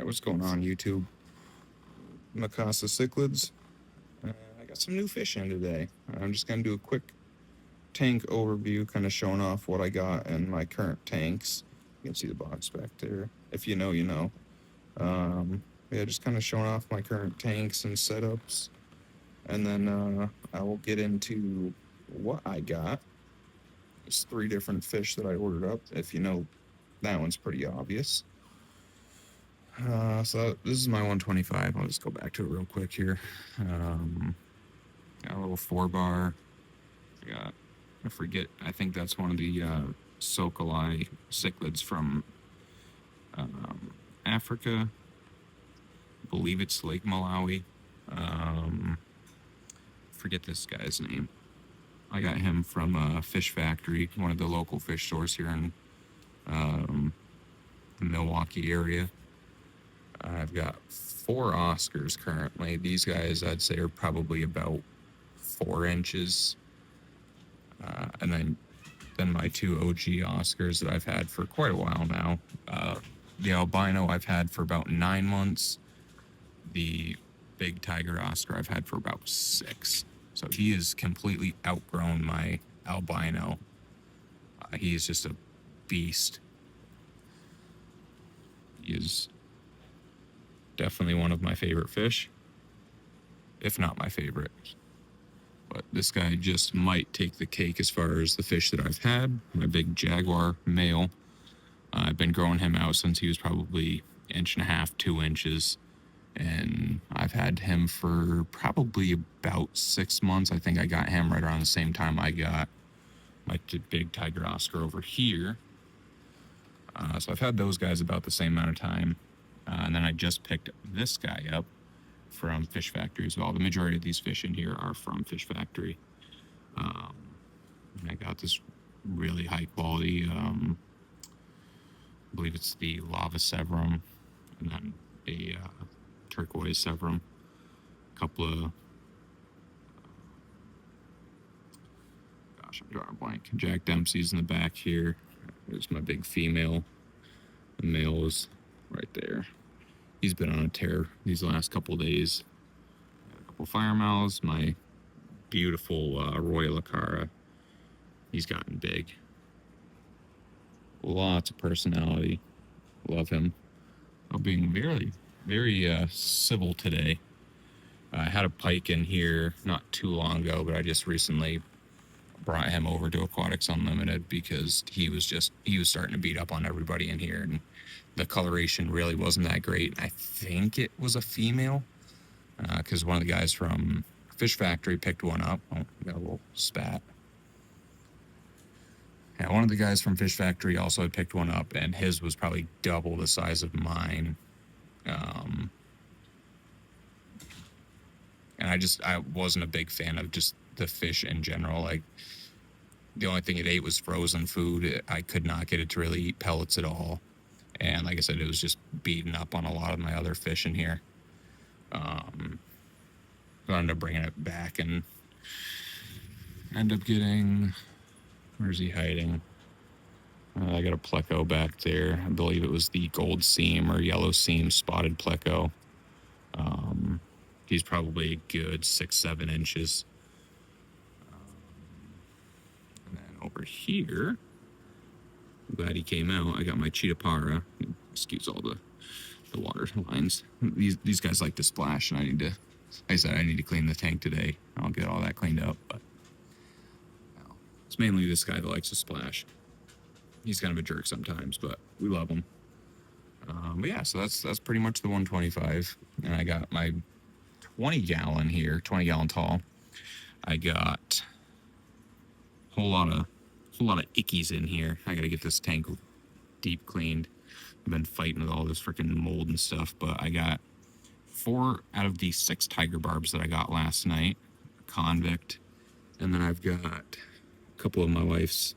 What's going on, YouTube? Macasa cichlids. I got some new fish in today. I'm just going to do a quick tank overview, kind of showing off what I got in my current tanks. You can see the box back there. If you know, you know. Yeah, just kind of showing off my current tanks and setups. And then I will get into what I got. There's 3 different fish that I ordered up. If you know, that one's pretty obvious. So this is my 125. I'll just go back to it real quick here. Got a little 4-bar. I think that's one of the Sokolai cichlids from Africa. I believe it's Lake Malawi. Forget this guy's name. I got him from a fish factory, one of the local fish stores here in the Milwaukee area. I've got 4 Oscars currently. These guys, I'd say, are probably about 4 inches. And then my 2 OG Oscars that I've had for quite a while now. The albino I've had for about 9 months. The big tiger Oscar I've had for about 6. So he has completely outgrown my albino. He is just a beast. He is definitely one of my favorite fish, if not my favorite. But this guy just might take the cake as far as the fish that I've had. My big jaguar male. I've been growing him out since he was probably 1.5 to 2 inches. And I've had him for probably about 6 months. I think I got him right around the same time I got my big tiger Oscar over here. So I've had those guys about the same amount of time. And then I just picked this guy up from Fish Factory as well. The majority of these fish in here are from Fish Factory. And I got this really high quality, I believe it's the Lava Severum, and then a turquoise Severum. A couple of, I'm drawing a blank. Jack Dempsey's in the back here. There's my big female. The male is right there. He's been on a tear these last couple of days. Got a couple fire mouths. My beautiful Royal Acara. He's gotten big. Lots of personality. Love him. I'm being very, very civil today. I had a pike in here not too long ago, but I just recently brought him over to Aquatics Unlimited because he was starting to beat up on everybody in here, and the coloration really wasn't that great. I think it was a female, because one of the guys from Fish Factory picked one up. Oh, got a little spat. Yeah, one of the guys from Fish Factory also had picked one up, and his was probably double the size of mine. And I wasn't a big fan of just the fish in general. Like, the only thing it ate was frozen food. I could not get it to really eat pellets at all. And like I said, it was just beating up on a lot of my other fish in here. So I ended up bringing it back and end up getting, where's he hiding? I got a pleco back there. I believe it was the gold seam or yellow seam spotted pleco. He's probably a good 6-7 inches. And then over here, I'm glad he came out. I got my cheetah. Excuse all the water lines. These guys like to splash, and I need to clean the tank today. I'll get all that cleaned up, but it's mainly this guy that likes to splash. He's kind of a jerk sometimes, but we love him. But yeah, so that's pretty much the 125. And I got my 20-gallon here, 20-gallon tall. I got a whole lot of ickies in here. I gotta get this tank deep cleaned. I've been fighting with all this freaking mold and stuff, but I got 4 out of the 6 tiger barbs that I got last night, convict, and then I've got a couple of my wife's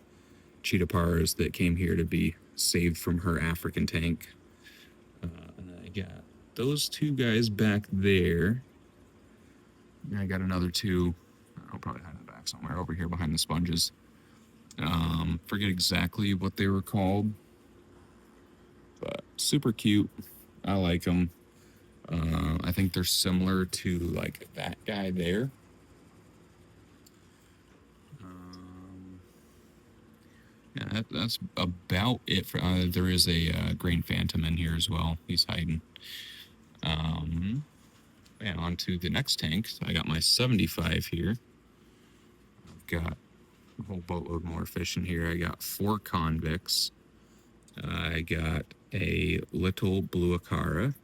cheetah paras that came here to be saved from her African tank. And I got those 2 guys back there. And I got another 2. I'll probably hide them back somewhere over here behind the sponges. Forget exactly what they were called, but super cute. I like them. I think they're similar to like that guy there. Yeah, that's about it. For there is a green phantom in here as well. He's hiding. And on to the next tank. So I got my 75 here. I've got a whole boatload more fish in here. I got 4 convicts. I got a little blue acara.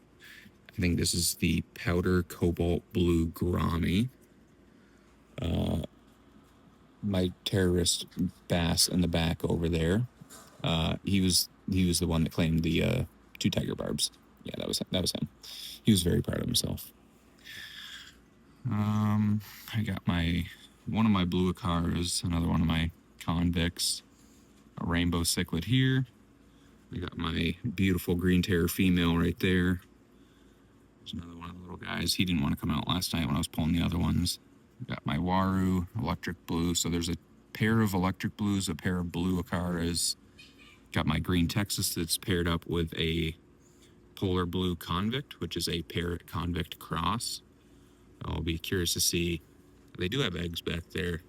I think this is the powder cobalt blue gourami. My terrorist bass in the back over there. He was the one that claimed the 2 tiger barbs. Yeah, that was him. He was very proud of himself. I got one of my blue acaras, another one of my convicts, a rainbow cichlid here. I got my beautiful green terror female right there. There's another one of the little guys. He didn't want to come out last night when I was pulling the other ones. Got my Waru, electric blue. So there's a pair of electric blues, a pair of blue acaras. Got my green Texas that's paired up with a polar blue convict, which is a parrot convict cross. I'll be curious to see. They do have eggs back there.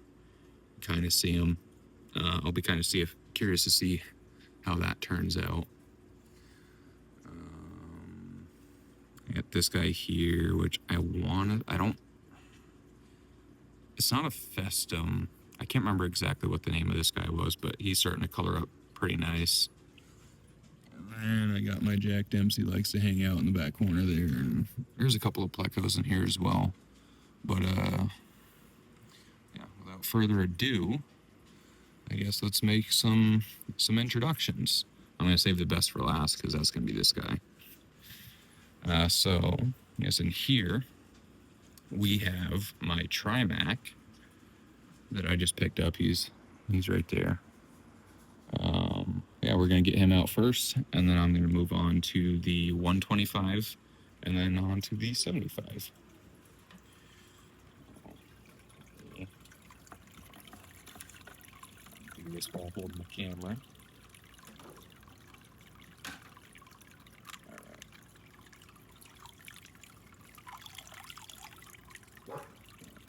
Kind of see them. I'll be curious to see how that turns out. I got this guy here, which it's not a festum. I can't remember exactly what the name of this guy was, but he's starting to color up pretty nice. And I got my Jack Dempsey, likes to hang out in the back corner there. And there's a couple of plecos in here as well. But yeah, without further ado, I guess let's make some introductions. I'm gonna save the best for last because that's gonna be this guy. So yes, in here we have my Trimac that I just picked up. He's right there. Yeah, we're gonna get him out first, and then I'm gonna move on to the 125, and then on to the 75. Do this while holding the camera.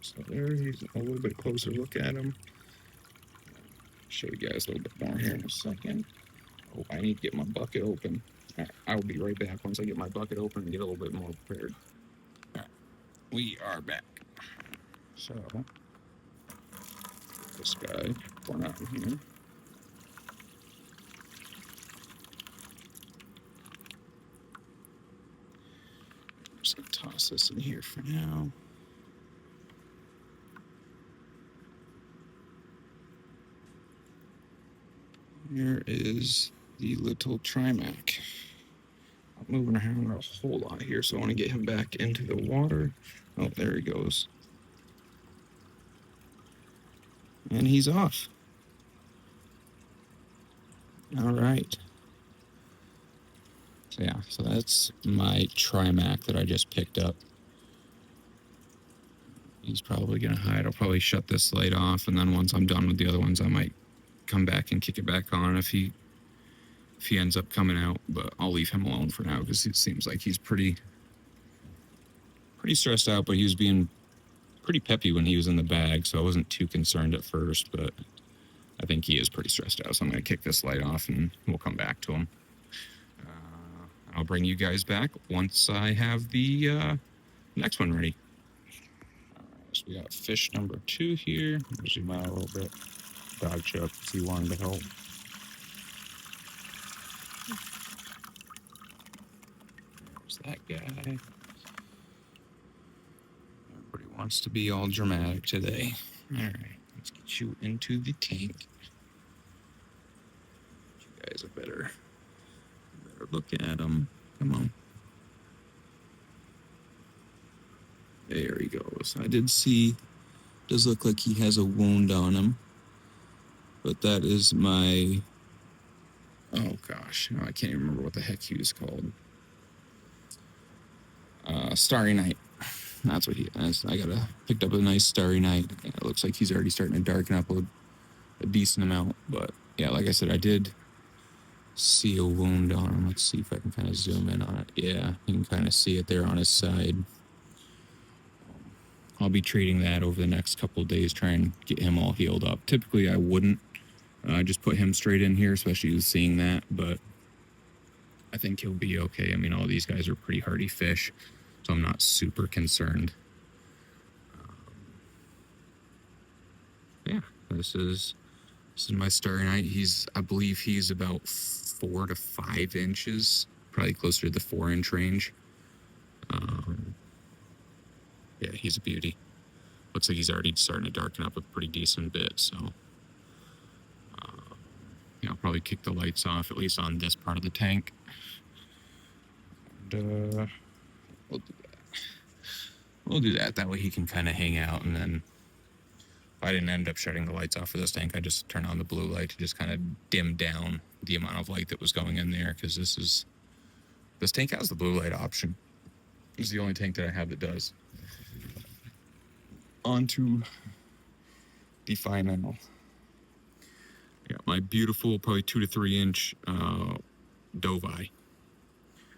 So there, he's a little bit closer look at him. Show you guys a little bit more here in a second. Oh, I need to get my bucket open. All right, I will be right back once I get my bucket open and get a little bit more prepared. All right, we are back. So, this guy, pour out in here. I'm just gonna toss this in here for now. Here is the little Trimac. I'm moving around a whole lot here, so I want to get him back into the water. Oh, there he goes. And he's off. All right. So yeah, so that's my Trimac that I just picked up. He's probably gonna hide. I'll probably shut this light off, and then once I'm done with the other ones, I might come back and kick it back on if he ends up coming out. But I'll leave him alone for now because it seems like he's pretty stressed out. But he was being pretty peppy when he was in the bag, so I wasn't too concerned at first. But I think he is pretty stressed out, so I'm gonna kick this light off and we'll come back to him. I'll bring you guys back once I have the next one ready. So we got fish number 2 here. I'll zoom out a little bit. Dog Chuck, if he wanted to help. There's that guy. Everybody wants to be all dramatic today. All right, let's get you into the tank. You guys are better look at him. Come on. There he goes. I did see, does look like he has a wound on him. But that is my, oh gosh, no, I can't even remember what the heck he was called. Stary Night. That's what he is. Picked up a nice Stary Night. It looks like he's already starting to darken up a decent amount. But yeah, like I said, I did see a wound on him. Let's see if I can kind of zoom in on it. Yeah, you can kind of see it there on his side. I'll be treating that over the next couple of days, try and get him all healed up. Typically, I wouldn't just put him straight in here, especially with seeing that, but I think he'll be okay. I mean, all these guys are pretty hardy fish, so I'm not super concerned. Yeah, this is my Starry Night. I believe he's about 4 to 5 inches, probably closer to the 4-inch range. Yeah, he's a beauty. Looks like he's already starting to darken up a pretty decent bit, so yeah, I'll probably kick the lights off, at least on this part of the tank. And we'll do that. We'll do that. That way he can kind of hang out, and then if I didn't end up shutting the lights off for this tank, I just turn on the blue light to just kind of dim down the amount of light that was going in there, because this tank has the blue light option. It's the only tank that I have that does. On to the final. Yeah, my beautiful, probably 2 to 3 inch Dovi.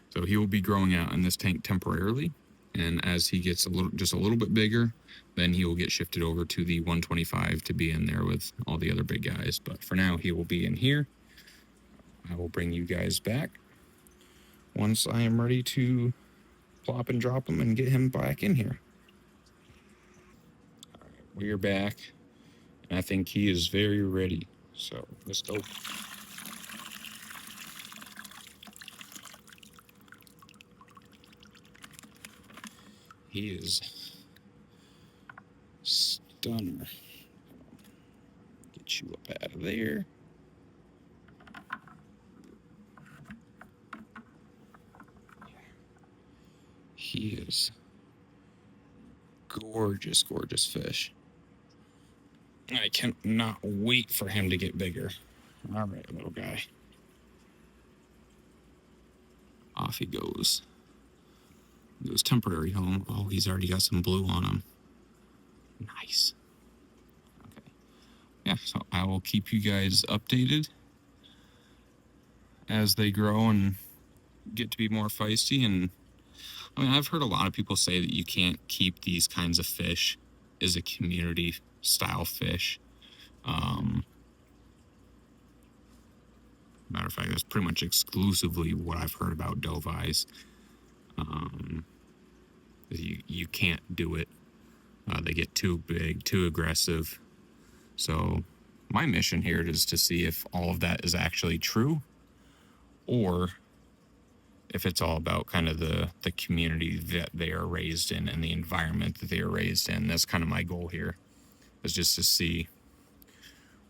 So he will be growing out in this tank temporarily, and as he gets just a little bit bigger, then he will get shifted over to the 125 to be in there with all the other big guys. But for now, he will be in here. I will bring you guys back once I am ready to plop and drop him and get him back in here. All right, we are back, and I think he is very ready. So let's go. He is stunner. Get you up out of there. He is gorgeous, gorgeous fish. I cannot wait for him to get bigger. All right, little guy. Off he goes. He goes temporary home. Oh, he's already got some blue on him. Nice. Okay. Yeah, so I will keep you guys updated as they grow and get to be more feisty. And I mean, I've heard a lot of people say that you can't keep these kinds of fish as a community style fish. Matter of fact, that's pretty much exclusively what I've heard about Dovis. You can't do it. They get too big, too aggressive. So my mission here is to see if all of that is actually true, or if it's all about kind of the community that they are raised in and the environment that they are raised in. That's kind of my goal here, is just to see,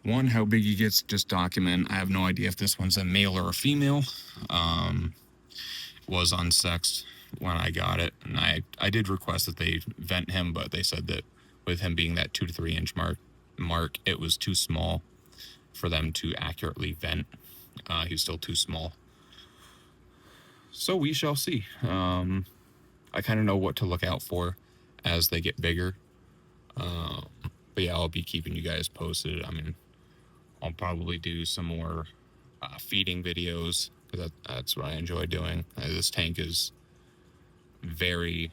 one, how big he gets, just document. I have no idea if this one's a male or a female. Was unsexed when I got it, and I did request that they vent him, but they said that with him being that 2 to 3 inch mark, it was too small for them to accurately vent. He's still too small. So we shall see. I kind of know what to look out for as they get bigger. But yeah, I'll be keeping you guys posted. I mean, I'll probably do some more feeding videos, because that's what I enjoy doing. This tank is very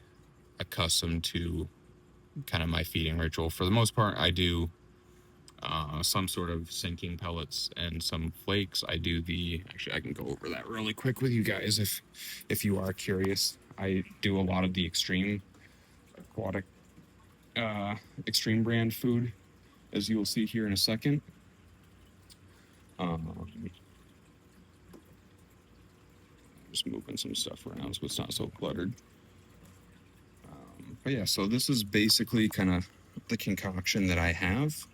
accustomed to kind of my feeding ritual. For the most part, I do some sort of sinking pellets and some flakes. Actually, I can go over that really quick with you guys if you are curious. I do a lot of the extreme aquatic extreme brand food, as you will see here in a second. Just moving some stuff around so it's not so cluttered. But yeah, so this is basically kind of the concoction that I have.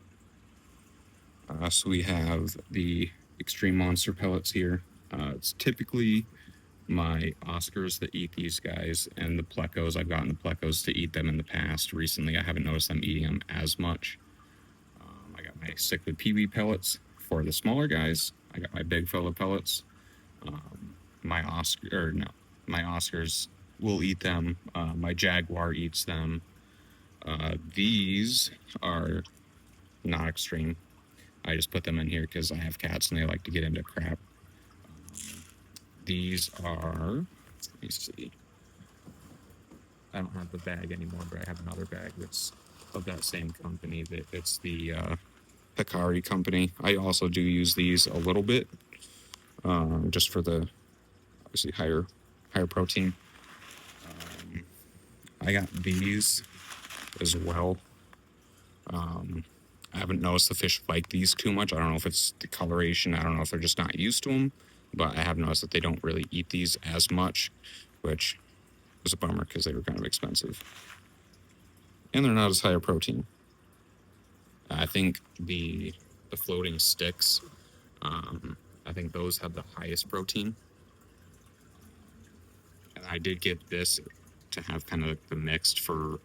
So we have the Extreme Monster pellets here. It's typically my Oscars that eat these guys, and the plecos. I've gotten the plecos to eat them in the past. Recently, I haven't noticed them eating them as much. I got my cichlid peewee pellets for the smaller guys. I got my big fella pellets. My Oscars will eat them. My Jaguar eats them. These are not extreme. I just put them in here because I have cats and they like to get into crap. These are, let me see. I don't have the bag anymore, but I have another bag that's of that same company. It's the Hikari company. I also do use these a little bit, just for the obviously higher protein. I got these as well. I haven't noticed the fish like these too much. I don't know if it's the coloration. I don't know if they're just not used to them, but I have noticed that they don't really eat these as much, which was a bummer because they were kind of expensive. And they're not as high a protein. I think the floating sticks, I think those have the highest protein. And I did get this to have kind of the mixed for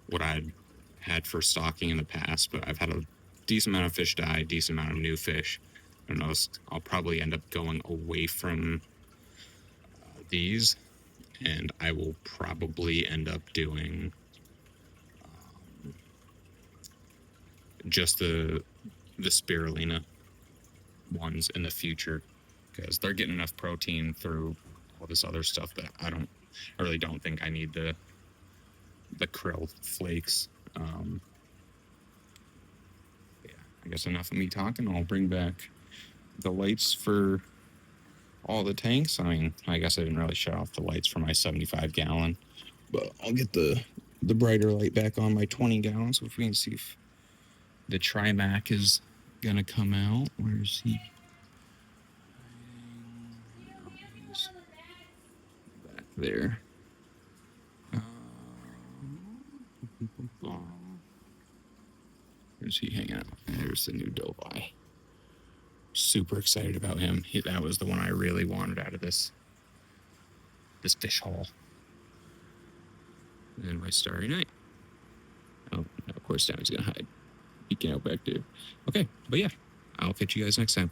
what I'd had for stocking in the past, but I've had a decent amount of fish die, decent amount of new fish. I noticed I'll probably end up going away from these, and I will probably end up doing just the spirulina ones in the future, because they're getting enough protein through all this other stuff that I really don't think I need the krill flakes. Yeah, I guess enough of me talking. I'll bring back the lights for all the tanks. I mean, I guess I didn't really shut off the lights for my 75 gallon, but I'll get the brighter light back on my 20 gallons. So if we can see if the Trimac is gonna come out. Where's he? He's back there. Where's he hanging out? There's the new Dovi. Super excited about him. That was the one I really wanted out of this fish haul. And my Starry Night. Oh, of course, Downey's gonna hide. Peeking out back there. Okay, but yeah, I'll catch you guys next time.